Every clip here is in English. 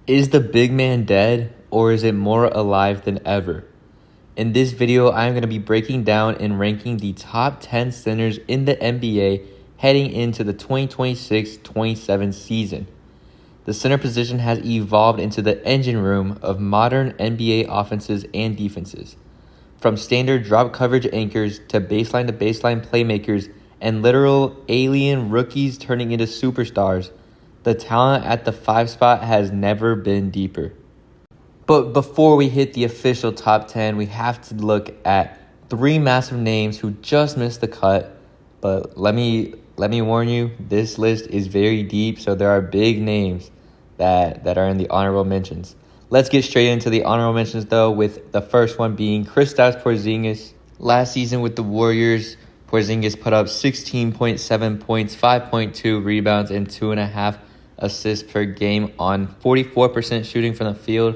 Is the big man dead, or is it more alive than ever? In this video, I'm going to be breaking down and ranking the top 10 centers in the NBA heading into the 2026-27 season. The center position has evolved into the engine room of modern NBA offenses and defenses. From standard drop coverage anchors to baseline playmakers and literal alien rookies turning into superstars, the talent at the 5 spot has never been deeper. But before we hit the official top 10, we have to look at 3 massive names who just missed the cut. But let me warn you, this list is very deep, so there are big names that are in the honorable mentions. Let's get straight into the honorable mentions, though, with the first one being Kristaps Porzingis. Last season with the Warriors, Porzingis put up 16.7 points, 5.2 rebounds, and 2.5 assists per game on 44% shooting from the field,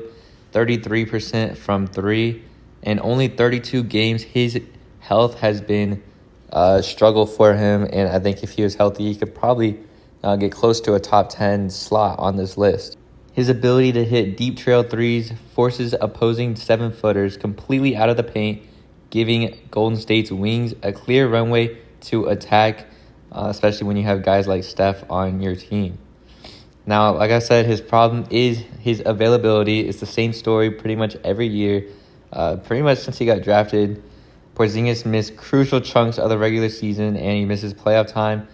33% from 3, and only 32 games. His health has been a struggle for him, and I think if he was healthy, he could probably get close to a top 10 slot on this list. His ability to hit deep trail threes forces opposing 7-footers completely out of the paint, giving Golden State's wings a clear runway to attack, especially when you have guys like Steph on your team. Now, like I said, his problem is his availability. It's the same story pretty much every year. Pretty much since he got drafted, Porzingis missed crucial chunks of the regular season, and he misses playoff time.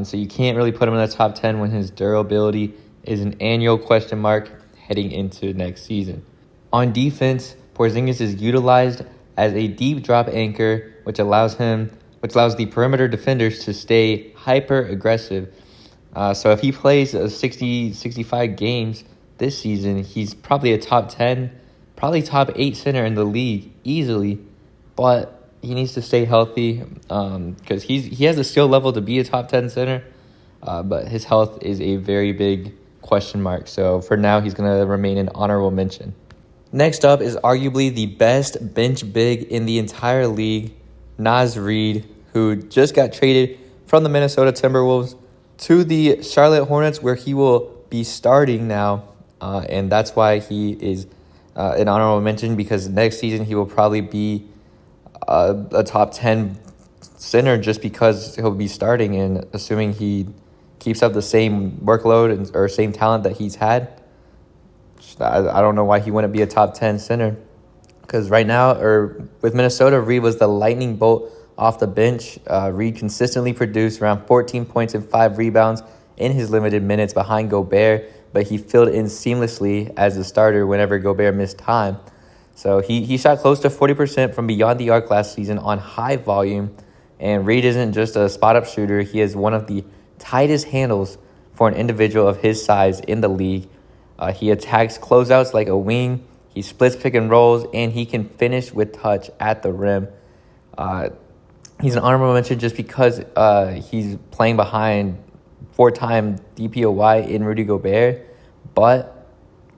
So you can't really put him in the top 10 when his durability is an annual question mark heading into next season. On defense, Porzingis is utilized as a deep drop anchor, which allows the perimeter defenders to stay hyper aggressive. So if he plays 65 games this season, he's probably a top 10, probably top 8 center in the league easily. But he needs to stay healthy because he has the skill level to be a top 10 center. But his health is a very big question mark. So for now, he's going to remain an honorable mention. Next up is arguably the best bench big in the entire league, Naz Reid, who just got traded from the Minnesota Timberwolves to the Charlotte Hornets, where he will be starting now. And that's why he is an honorable mention, because next season he will probably be a top 10 center just because he'll be starting, and assuming he keeps up the same workload or same talent that he's had, I don't know why he wouldn't be a top 10 center. Because right now, or with Minnesota, Reid was the lightning bolt off the bench. Reid consistently produced around 14 points and 5 rebounds in his limited minutes behind Gobert, but he filled in seamlessly as a starter whenever Gobert missed time. So he shot close to 40% from beyond the arc last season on high volume, and Reid isn't just a spot-up shooter. He has one of the tightest handles for an individual of his size in the league. He attacks closeouts like a wing, he splits pick and rolls, and he can finish with touch at the rim. He's an honorable mention just because he's playing behind 4-time DPOY in Rudy Gobert, but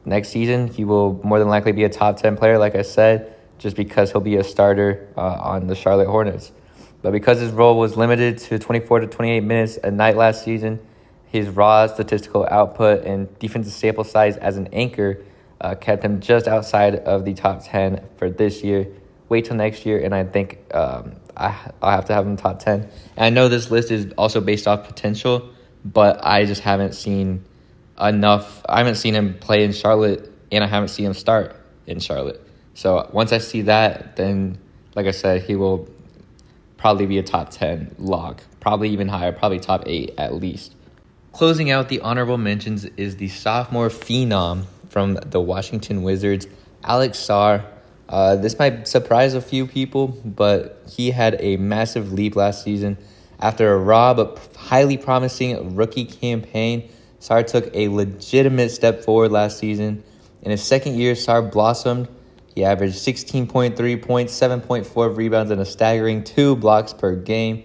next season he will more than likely be a top 10 player, like I said, just because he'll be a starter on the Charlotte Hornets. But because his role was limited to 24 to 28 minutes a night last season, his raw statistical output and defensive sample size as an anchor kept him just outside of the top 10 for this year. Wait till next year, and I think I'll have to have him top 10. And I know this list is also based off potential, but I just haven't seen enough. I haven't seen him play in Charlotte, and I haven't seen him start in Charlotte. So once I see that, then, like I said, he will probably be a top 10 log, probably even higher, probably top 8 at least. Closing out the honorable mentions is the sophomore phenom from the Washington Wizards, Alex Sarr. This might surprise a few people, but he had a massive leap last season. After a raw but highly promising rookie campaign, Sarr took a legitimate step forward last season. In his second year, Sarr blossomed. He averaged 16.3 points, 7.4 rebounds, and a staggering 2 blocks per game.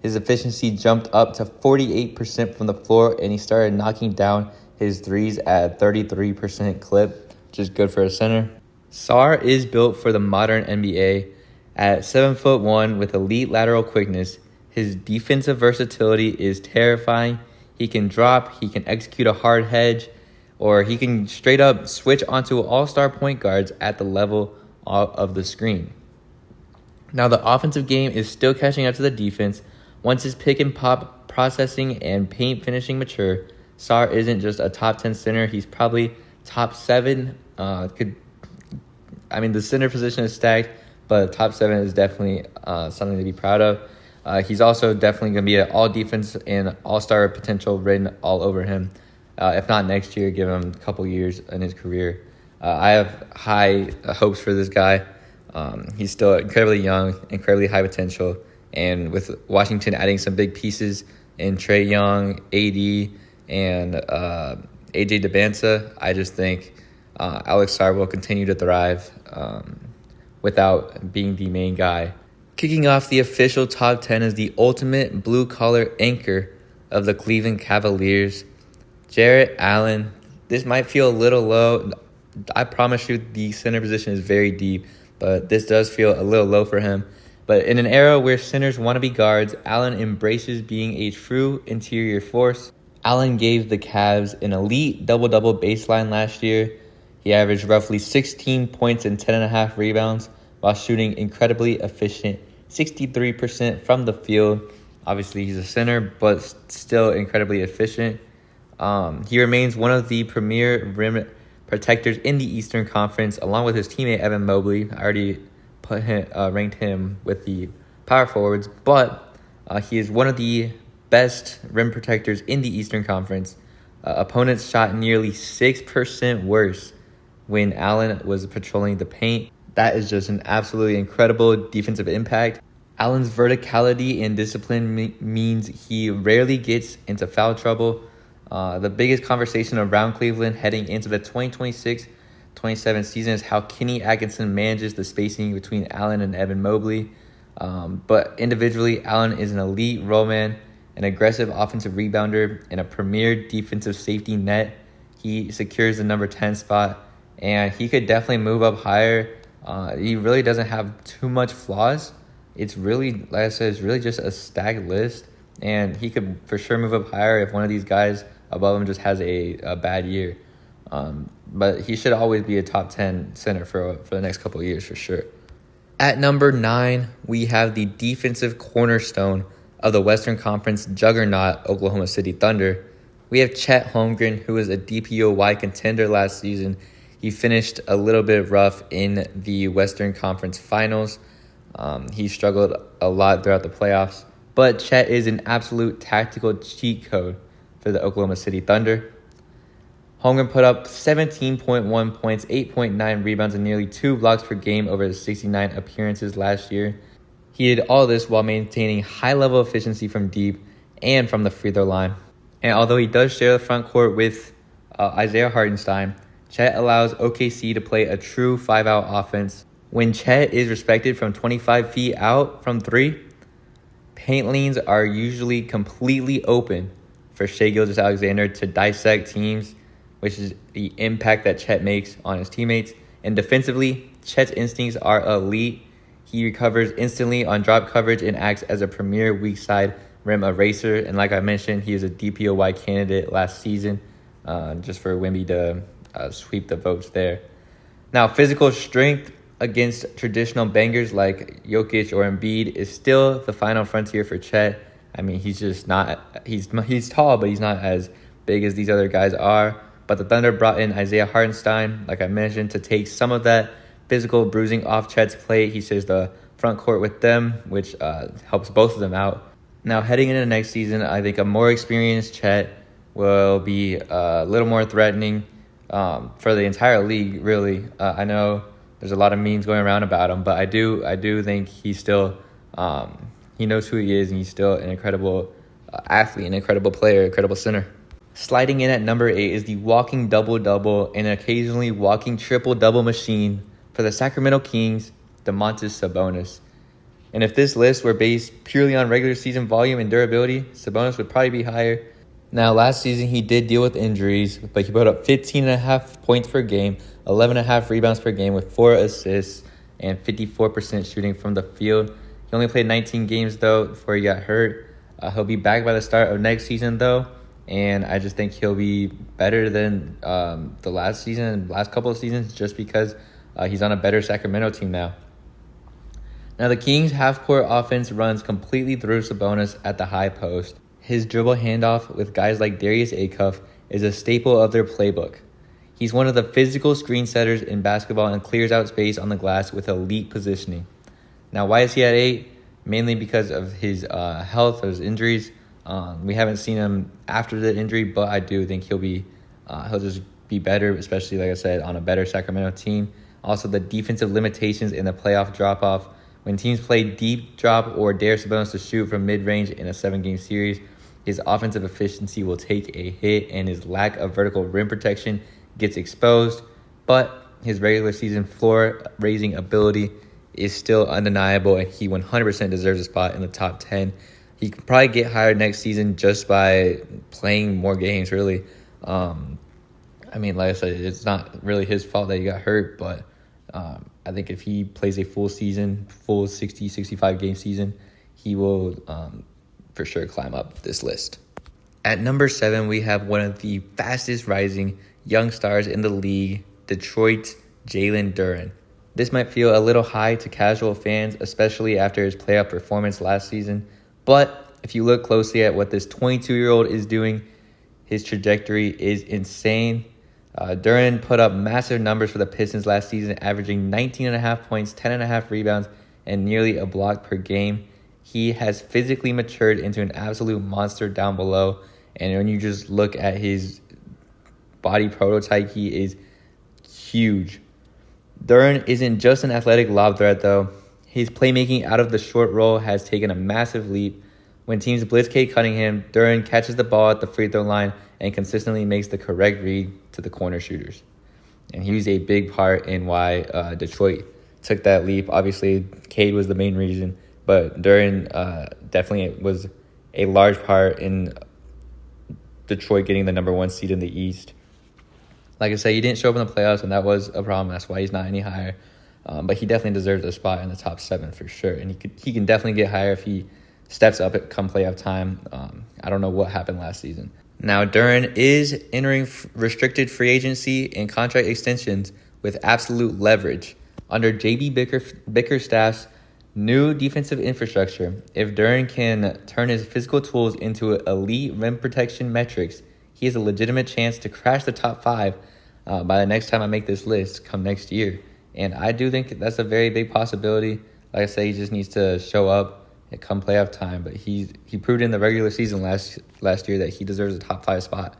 His efficiency jumped up to 48% from the floor, and he started knocking down his threes at 33% clip, which is good for a center. Sarr is built for the modern NBA. At 7'1" with elite lateral quickness, his defensive versatility is terrifying. He can drop, he can execute a hard hedge, or he can straight up switch onto all-star point guards at the level of the screen. Now, the offensive game is still catching up to the defense. Once his pick and pop processing and paint finishing mature, Sarr isn't just a top 10 center. He's probably top 7. The center position is stacked, but top 7 is definitely something to be proud of. He's also definitely going to be an all-defense and all-star potential written all over him. If not next year, give him a couple years in his career. I have high hopes for this guy. He's still incredibly young, incredibly high potential. And with Washington adding some big pieces in Trae Young, AD, and AJ Debanza, I just think Alex Sarr will continue to thrive without being the main guy. Kicking off the official top 10 is the ultimate blue-collar anchor of the Cleveland Cavaliers, Jarrett Allen. This might feel a little low. I promise you the center position is very deep, but this does feel a little low for him. But in an era where centers want to be guards, Allen embraces being a true interior force. Allen gave the Cavs an elite double-double baseline last year. He averaged roughly 16 points and 10.5 rebounds while shooting incredibly efficient 63% from the field. Obviously, he's a center, but still incredibly efficient. He remains one of the premier rim protectors in the Eastern Conference, along with his teammate Evan Mobley. I already ranked him with the power forwards, but he is one of the best rim protectors in the Eastern Conference. Opponents shot nearly 6% worse when Allen was patrolling the paint. That is just an absolutely incredible defensive impact. Allen's verticality and discipline means he rarely gets into foul trouble. The biggest conversation around Cleveland heading into the 2026-27 season is how Kenny Atkinson manages the spacing between Allen and Evan Mobley. But individually, Allen is an elite roll man, an aggressive offensive rebounder, and a premier defensive safety net. He secures the number 10 spot, and he could definitely move up higher. He really doesn't have too much flaws. It's really, like I said, it's really just a stacked list, and he could for sure move up higher if one of these guys above him just has a bad year. But he should always be a top 10 center for the next couple of years for sure. At number 9, we have the defensive cornerstone of the Western Conference juggernaut, Oklahoma City Thunder. We have Chet Holmgren, who was a DPOY contender last season. He finished a little bit rough in the Western Conference Finals. He struggled a lot throughout the playoffs. But Chet is an absolute tactical cheat code for the Oklahoma City Thunder. Holmgren put up 17.1 points, 8.9 rebounds, and nearly 2 blocks per game over his 69 appearances last year. He did all this while maintaining high-level efficiency from deep and from the free throw line. And although he does share the front court with Isaiah Hartenstein, Chet allows OKC to play a true 5-out offense. When Chet is respected from 25 feet out from 3, paint lanes are usually completely open for Shai Gilgeous-Alexander to dissect teams, which is the impact that Chet makes on his teammates. And defensively, Chet's instincts are elite. He recovers instantly on drop coverage and acts as a premier weak side rim eraser. And like I mentioned, he is a DPOY candidate last season, just for Wemby to sweep the votes there. Now, physical strength against traditional bangers like Jokic or Embiid is still the final frontier for Chet. I mean, he's just not – he's tall, but he's not as big as these other guys are. But the Thunder brought in Isaiah Hartenstein, like I mentioned, to take some of that physical bruising off Chet's plate. He shares the front court with them, which helps both of them out. Now, heading into next season, I think a more experienced Chet will be a little more threatening for the entire league, really. I know there's a lot of memes going around about him, but I do think he's still he knows who he is, and he's still an incredible athlete, an incredible player, incredible center. Sliding in at number 8 is the walking double-double and occasionally walking triple-double machine for the Sacramento Kings, Domantas Sabonis. And if this list were based purely on regular season volume and durability, Sabonis would probably be higher. Now, last season he did deal with injuries, but he put up 15.5 points per game, 11.5 rebounds per game with 4 assists, and 54% shooting from the field. He only played 19 games, though, before he got hurt. He'll be back by the start of next season, though. And I just think he'll be better than the last couple of seasons, just because he's on a better Sacramento team now. Now, the Kings' half-court offense runs completely through Sabonis at the high post. His dribble handoff with guys like Darius Acuff is a staple of their playbook. He's one of the physical screen setters in basketball and clears out space on the glass with elite positioning. Now, why is he at 8? Mainly because of his health or his injuries. We haven't seen him after the injury, but I do think he'll just be better, especially, like I said, on a better Sacramento team. Also, the defensive limitations in the playoff drop-off. When teams play deep drop or dare Sabonis to shoot from mid-range in a 7-game series, his offensive efficiency will take a hit and his lack of vertical rim protection gets exposed. But his regular season floor-raising ability is still undeniable, and he 100% deserves a spot in the top 10. He could probably get hired next season just by playing more games, really. Like I said, it's not really his fault that he got hurt, but I think if he plays a full 60, 65 game season, he will for sure climb up this list. At number 7, we have one of the fastest rising young stars in the league, Detroit's Jalen Duren. This might feel a little high to casual fans, especially after his playoff performance last season. But if you look closely at what this 22-year-old is doing, his trajectory is insane. Duren put up massive numbers for the Pistons last season, averaging 19.5 points, 10.5 rebounds, and nearly a block per game. He has physically matured into an absolute monster down below. And when you just look at his body prototype, he is huge. Duren isn't just an athletic lob threat, though. His playmaking out of the short roll has taken a massive leap. When teams blitz cutting him, Duren catches the ball at the free throw line and consistently makes the correct read to the corner shooters. And he was a big part in why Detroit took that leap. Obviously, Cade was the main reason, but Duren definitely was a large part in Detroit getting the number 1 seed in the East. Like I said, he didn't show up in the playoffs, and that was a problem. That's why he's not any higher. But he definitely deserves a spot in the top 7 for sure. And he can definitely get higher if he steps up at come playoff time. I don't know what happened last season. Now, Duren is entering restricted free agency and contract extensions with absolute leverage. Under J.B. Bickerstaff's new defensive infrastructure, if Duren can turn his physical tools into elite rim protection metrics, he has a legitimate chance to crash the top 5 by the next time I make this list come next year. And I do think that's a very big possibility. Like I say, he just needs to show up and come playoff time. But he proved in the regular season last year that he deserves a top 5 spot.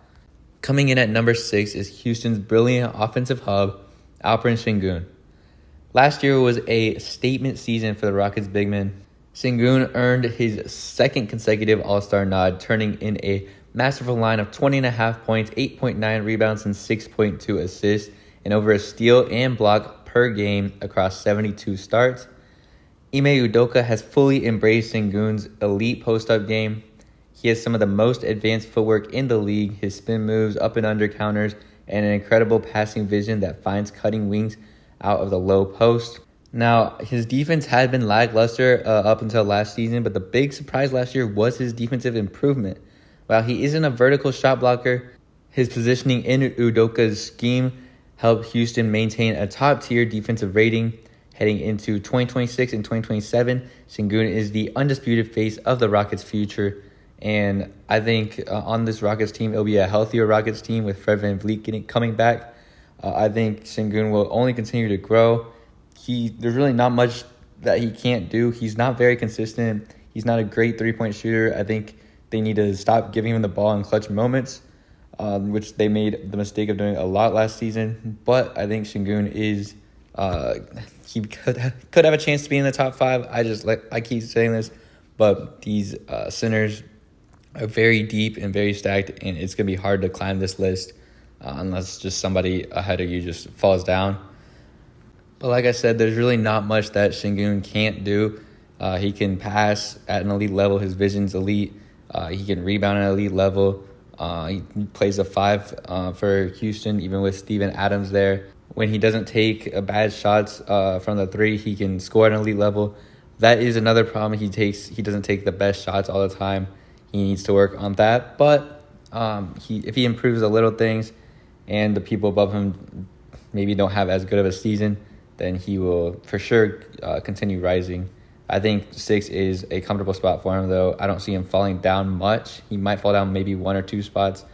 Coming in at number 6 is Houston's brilliant offensive hub, Alperen Sengun. Last year was a statement season for the Rockets big man. Sengun earned his 2nd consecutive All-Star nod, turning in a masterful line of 20.5 points, 8.9 rebounds, and 6.2 assists, and over a steal and block per game across 72 starts. Ime Udoka has fully embraced Sengun's elite post-up game. He has some of the most advanced footwork in the league, his spin moves, up and under counters, and an incredible passing vision that finds cutting wings out of the low post. Now, his defense had been lackluster up until last season, but the big surprise last year was his defensive improvement. While he isn't a vertical shot blocker, his positioning in Udoka's scheme helped Houston maintain a top-tier defensive rating. Heading into 2026 and 2027, Sengun is the undisputed face of the Rockets' future. And I think on this Rockets team, it'll be a healthier Rockets team with Fred VanVleet coming back. I think Sengun will only continue to grow. There's really not much that he can't do. He's not very consistent. He's not a great three-point shooter. I think they need to stop giving him the ball in clutch moments, which they made the mistake of doing a lot last season. But I think Sengun is he could have a chance to be in the top 5. I keep saying this, but these centers are very deep and very stacked, and it's going to be hard to climb this list unless just somebody ahead of you just falls down. But like I said, there's really not much that Sengun can't do. He can pass at an elite level. His vision's elite. He can rebound at an elite level. He plays a 5 for Houston, even with Steven Adams there. When he doesn't take bad shots from the 3, he can score at an elite level. That is another problem. He doesn't take the best shots all the time. He needs to work on that. But If he improves the little things and the people above him maybe don't have as good of a season, then he will for sure continue rising. I think 6 is a comfortable spot for him, though. I don't see him falling down much. He might fall down maybe 1 or 2 spots,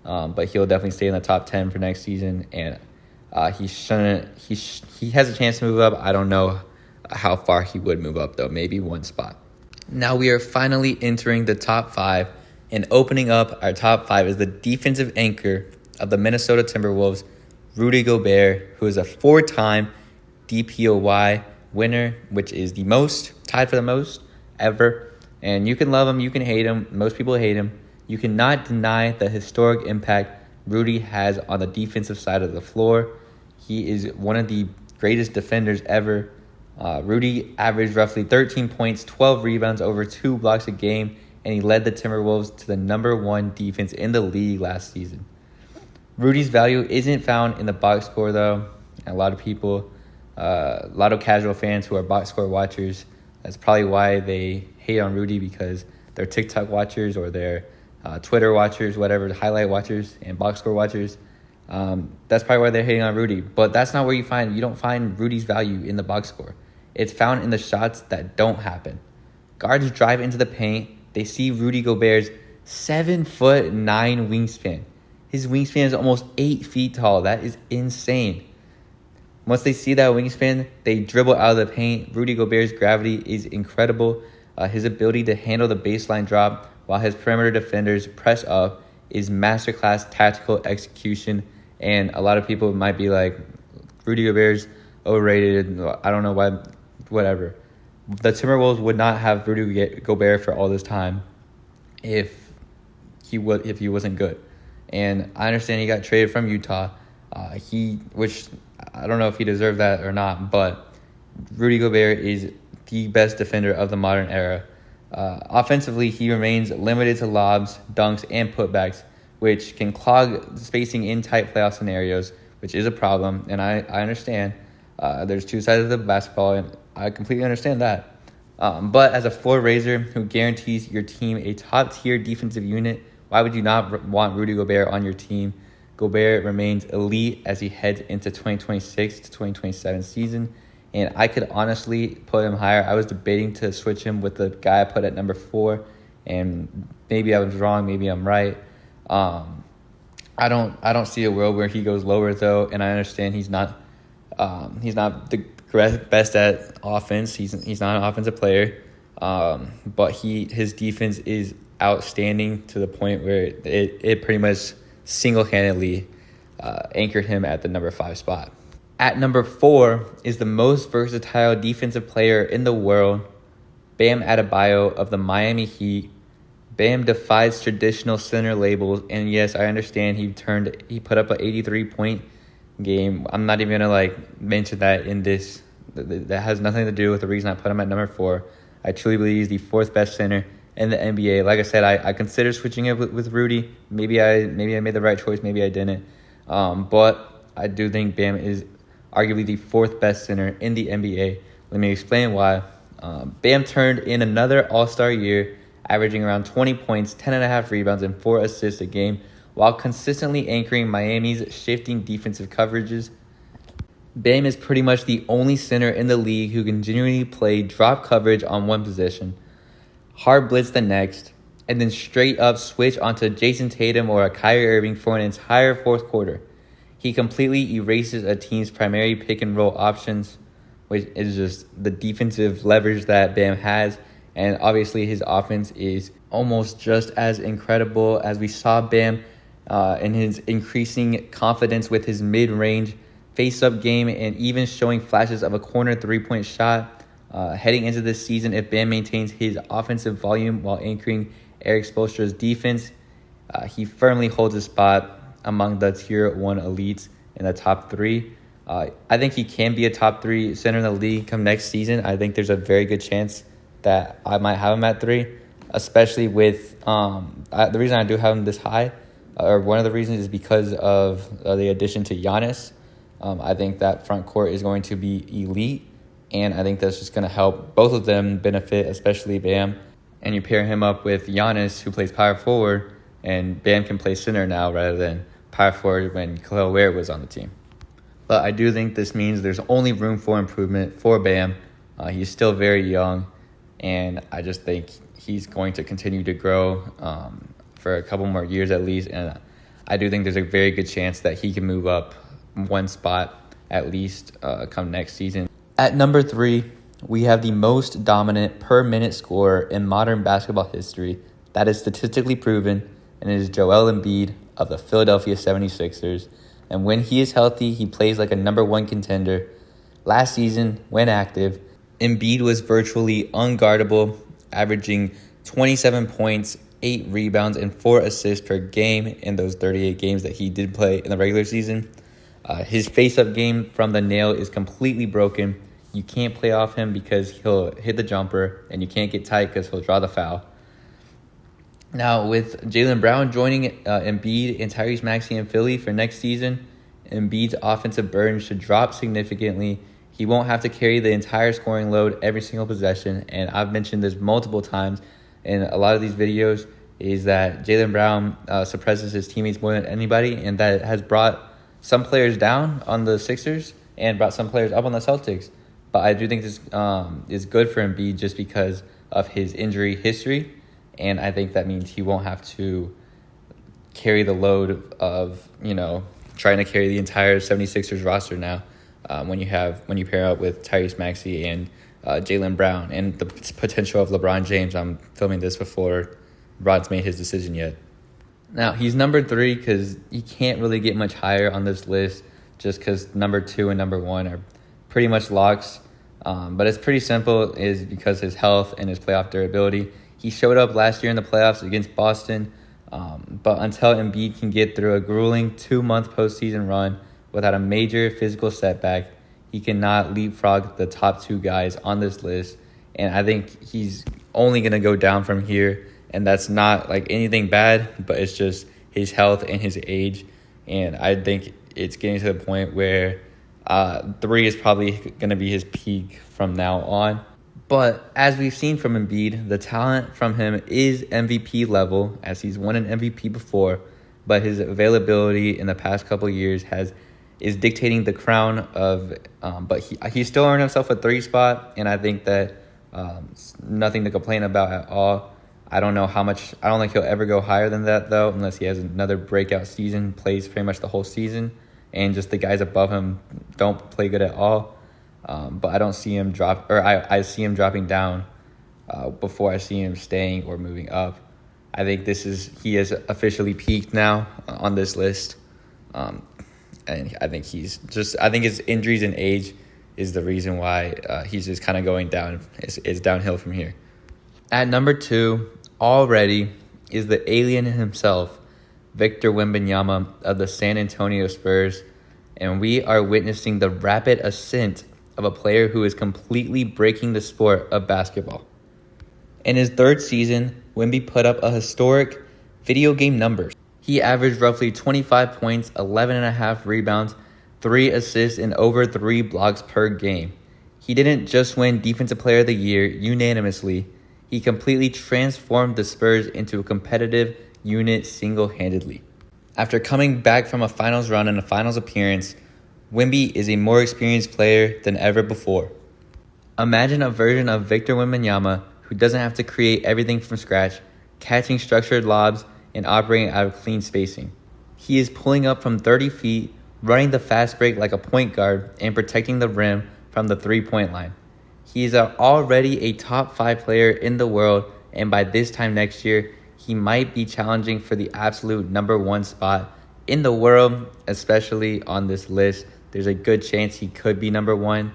but he'll definitely stay in the top 10 for next season. And he has a chance to move up. I don't know how far he would move up, though. Maybe 1 spot. Now we are finally entering the top 5, and opening up our top 5 is the defensive anchor of the Minnesota Timberwolves, Rudy Gobert, who is a 4-time DPOY winner, which is the most, tied for the most ever. And you can love him, you can hate him. Most people hate him. You cannot deny the historic impact Rudy has on the defensive side of the floor. He is one of the greatest defenders ever. Rudy averaged roughly 13 points, 12 rebounds, over 2 blocks a game, and he led the Timberwolves to the number 1 defense in the league last season. Rudy's value isn't found in the box score, though. A lot of casual fans who are box score watchers, that's probably why they hate on Rudy, because they're TikTok watchers or they're Twitter watchers, whatever, highlight watchers and box score watchers. That's probably why they're hating on Rudy. But that's not where you don't find Rudy's value in the box score. It's found in the shots that don't happen. Guards drive into the paint. They see Rudy Gobert's 7'9" wingspan. His wingspan is almost 8 feet tall. That is insane. Once they see that wingspan, they dribble out of the paint. Rudy Gobert's gravity is incredible. His ability to handle the baseline drop while his perimeter defenders press up is masterclass tactical execution. And a lot of people might be like, Rudy Gobert's overrated. I don't know why, whatever. The Timberwolves would not have Rudy Gobert for all this time if he wasn't good. And I understand he got traded from Utah. Which I don't know if he deserved that or not, but Rudy Gobert is the best defender of the modern era. Offensively, he remains limited to lobs, dunks, and putbacks, which can clog spacing in tight playoff scenarios, which is a problem, and I understand. There's 2 sides of the basketball, and I completely understand that. But as a floor raiser who guarantees your team a top-tier defensive unit, why would you not want Rudy Gobert on your team? Gobert remains elite as he heads into 2026 to 2027 season, and I could honestly put him higher. I was debating to switch him with the guy I put at number 4, and maybe I was wrong, maybe I'm right. I don't see a world where he goes lower, though, and I understand he's not the best at offense. He's not an offensive player, but his defense is outstanding to the point where it pretty much single-handedly anchored him at the number 5 spot. At number 4 is the most versatile defensive player in the world, Bam Adebayo of the Miami Heat. Bam defies traditional center labels, and yes, I understand he put up an 83-point game. I'm not even gonna mention that in this. That has nothing to do with the reason I put him at number 4. I truly believe he's the 4th best center in the NBA. Like I said, I considered switching it with Rudy. Maybe I made the right choice. Maybe I didn't. But I do think Bam is arguably the 4th best center in the NBA. Let me explain why. Bam turned in another All-Star year, averaging around 20 points, 10.5 rebounds, and 4 assists a game, while consistently anchoring Miami's shifting defensive coverages. Bam is pretty much the only center in the league who can genuinely play drop coverage on one position, hard blitz the next, and then straight up switch onto Jason Tatum or a Kyrie Irving for an entire 4th quarter. He completely erases a team's primary pick and roll options, which is just the defensive leverage that Bam has. And obviously his offense is almost just as incredible as we saw Bam in his increasing confidence with his mid-range face-up game and even showing flashes of a corner 3-point shot. Heading into this season, if Bam maintains his offensive volume while anchoring Eric Spoelstra's defense, he firmly holds a spot among the Tier 1 elites in the top 3. I think he can be a top 3 center in the league come next season. I think there's a very good chance that I might have him at 3, especially with the reason I do have him this high, or one of the reasons, is because of the addition to Giannis. I think that front court is going to be elite, and I think that's just going to help both of them benefit, especially Bam. And you pair him up with Giannis, who plays power forward, and Bam can play center now rather than power forward when Gobert was on the team. But I do think this means there's only room for improvement for Bam. He's still very young, and I just think he's going to continue to grow for a couple more years at least. And I do think there's a very good chance that he can move up one spot at least come next season. At number 3, we have the most dominant per-minute scorer in modern basketball history. That is statistically proven, and it is Joel Embiid of the Philadelphia 76ers. And when he is healthy, he plays like a number 1 contender. Last season, when active, Embiid was virtually unguardable, averaging 27 points, 8 rebounds, and 4 assists per game in those 38 games that he did play in the regular season. His face-up game from the nail is completely broken. You can't play off him because he'll hit the jumper, and you can't get tight because he'll draw the foul. Now, with Jalen Brown joining Embiid and Tyrese Maxey in Philly for next season, Embiid's offensive burden should drop significantly. He won't have to carry the entire scoring load every single possession, and I've mentioned this multiple times in a lot of these videos, is that Jalen Brown suppresses his teammates more than anybody, and that has brought some players down on the Sixers and brought some players up on the Celtics. But I do think this is good for Embiid just because of his injury history, and I think that means he won't have to carry the load of, trying to carry the entire 76ers roster now when you pair up with Tyrese Maxey and Jalen Brown and the potential of LeBron James. I'm filming this before LeBron's made his decision yet. Now, he's number 3 because he can't really get much higher on this list just because number 2 and number 1 are pretty much locks. But it's pretty simple, is because his health and his playoff durability. He showed up last year in the playoffs against Boston, but until Embiid can get through a grueling 2-month postseason run without a major physical setback, he cannot leapfrog the top 2 guys on this list. And I think he's only going to go down from here, and that's not like anything bad, but it's just his health and his age. And I think it's getting to the point where 3 is probably going to be his peak from now on. But as we've seen from Embiid, the talent from him is MVP level, as he's won an MVP before, but his availability in the past couple of years is dictating the crown of. But he still earned himself a 3 spot, and I think that nothing to complain about at all. I don't think he'll ever go higher than that though, unless he has another breakout season, plays pretty much the whole season, and just the guys above him don't play good at all. But I don't see him drop, or I see him dropping down before I see him staying or moving up. I think he has officially peaked now on this list, and I think his injuries and age is the reason why he's just kind of going down. It's downhill from here. At number 2 already is the alien himself, Victor Wembanyama of the San Antonio Spurs, and we are witnessing the rapid ascent of a player who is completely breaking the sport of basketball. In his 3rd season, Wemby put up a historic video game numbers. He averaged roughly 25 points, 11.5 rebounds, 3 assists, and over 3 blocks per game. He didn't just win Defensive Player of the Year unanimously. He completely transformed the Spurs into a competitive unit single-handedly. After coming back from a finals run and a finals appearance, Wemby is a more experienced player than ever before. Imagine a version of Victor Wembanyama who doesn't have to create everything from scratch, catching structured lobs, and operating out of clean spacing. He is pulling up from 30 feet, running the fast break like a point guard, and protecting the rim from the three-point line. He is already a top 5 player in the world, and by this time next year, he might be challenging for the absolute number 1 spot in the world, especially on this list. There's a good chance he could be number 1.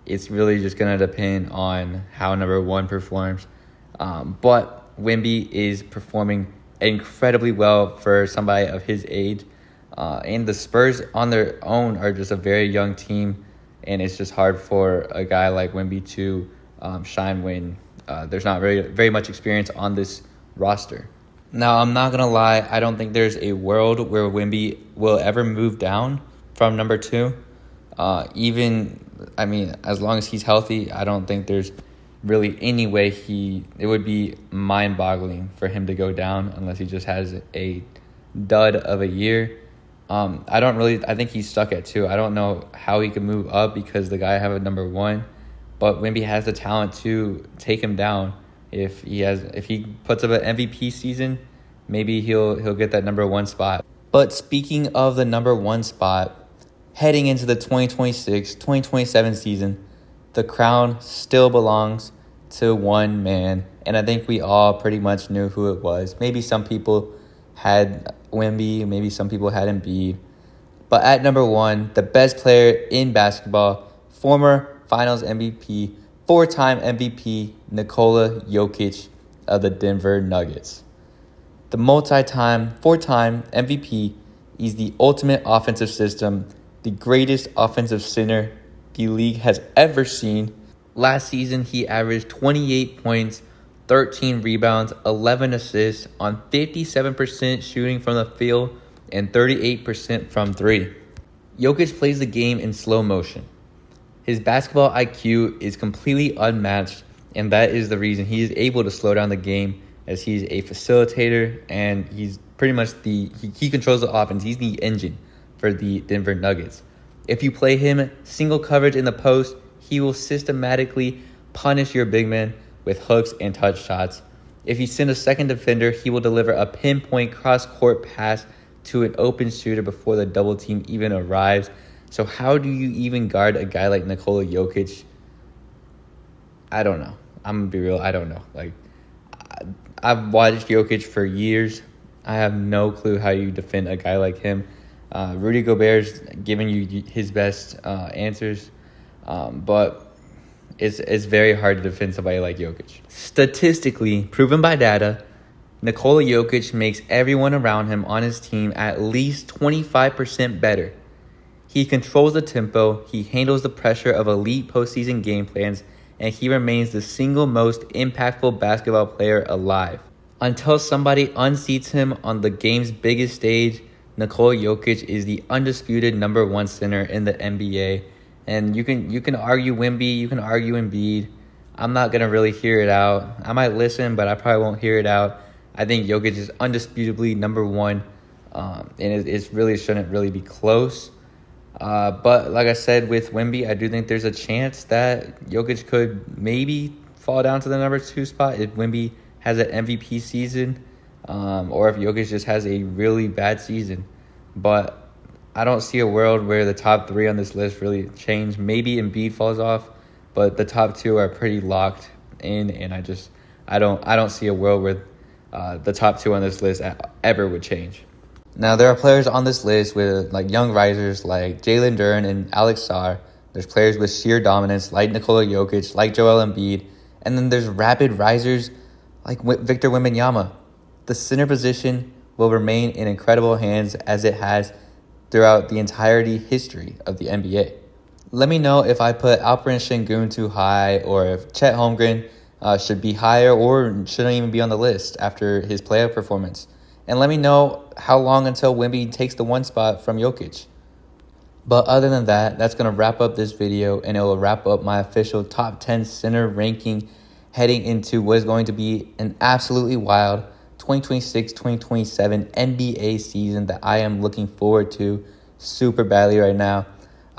It's really just going to depend on how number 1 performs. But Wemby is performing incredibly well for somebody of his age. And the Spurs on their own are just a very young team. And it's just hard for a guy like Wemby to shine when there's not very much experience on this roster. Now, I'm not going to lie. I don't think there's a world where Wemby will ever move down from number 2. As long as he's healthy, I don't think there's really any way it would be mind-boggling for him to go down unless he just has a dud of a year. I think he's stuck at 2. I don't know how he could move up because the guy have a number 1, but Wemby has the talent to take him down. If he puts up an MVP season, maybe he'll get that number 1 spot. But speaking of the number 1 spot, heading into the 2026-2027 season, the crown still belongs to one man, and I think we all pretty much knew who it was. Maybe some people had Wemby, maybe some people had Embiid. But at number 1, the best player in basketball, former Finals MVP, 4-time MVP, Nikola Jokic of the Denver Nuggets. The 4-time MVP is the ultimate offensive system, the greatest offensive center the league has ever seen. Last season, he averaged 28 points, 13 rebounds, 11 assists on 57% shooting from the field and 38% from 3. Jokic plays the game in slow motion. His basketball IQ is completely unmatched, and that is the reason he is able to slow down the game, as he's a facilitator and he's pretty much he controls the offense. He's the engine for the Denver Nuggets. If you play him single coverage in the post, he will systematically punish your big man with hooks and touch shots. If you send a second defender, he will deliver a pinpoint cross-court pass to an open shooter before the double team even arrives. So how do you even guard a guy like Nikola Jokic? I don't know. I'm going to be real. I don't know. I've watched Jokic for years. I have no clue how you defend a guy like him. Rudy Gobert's giving you his best answers, but it's very hard to defend somebody like Jokic. Statistically, proven by data, Nikola Jokic makes everyone around him on his team at least 25% better. He controls the tempo, he handles the pressure of elite postseason game plans, and he remains the single most impactful basketball player alive. Until somebody unseats him on the game's biggest stage, Nikola Jokic is the undisputed number 1 center in the NBA. And you can argue Wemby, you can argue Embiid. I'm not going to really hear it out. I might listen, but I probably won't hear it out. I think Jokic is undisputably number 1, and it really shouldn't really be close. But like I said, with Wemby, I do think there's a chance that Jokic could maybe fall down to the number 2 spot if Wemby has an MVP season, or if Jokic just has a really bad season. But I don't see a world where the top 3 on this list really change. Maybe Embiid falls off, but the top 2 are pretty locked in, and I don't see a world where the top 2 on this list ever would change. Now, there are players on this list with young risers like Jalen, Duren, and Alex Sarr. There's players with sheer dominance like Nikola Jokic, like Joel Embiid. And then there's rapid risers like Victor Wembanyama. The center position will remain in incredible hands as it has throughout the entirety history of the NBA. Let me know if I put Alperen Sengun too high, or if Chet Holmgren should be higher or shouldn't even be on the list after his playoff performance. And let me know how long until Wemby takes the 1 spot from Jokic. But other than that, that's going to wrap up this video, and it will wrap up my official top 10 center ranking heading into what is going to be an absolutely wild 2026-2027 NBA season that I am looking forward to super badly right now.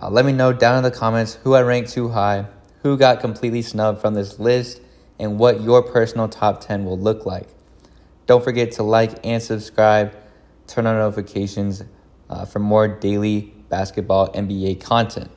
Let me know down in the comments who I ranked too high, who got completely snubbed from this list, and what your personal top 10 will look like. Don't forget to like and subscribe, turn on notifications for more daily basketball NBA content.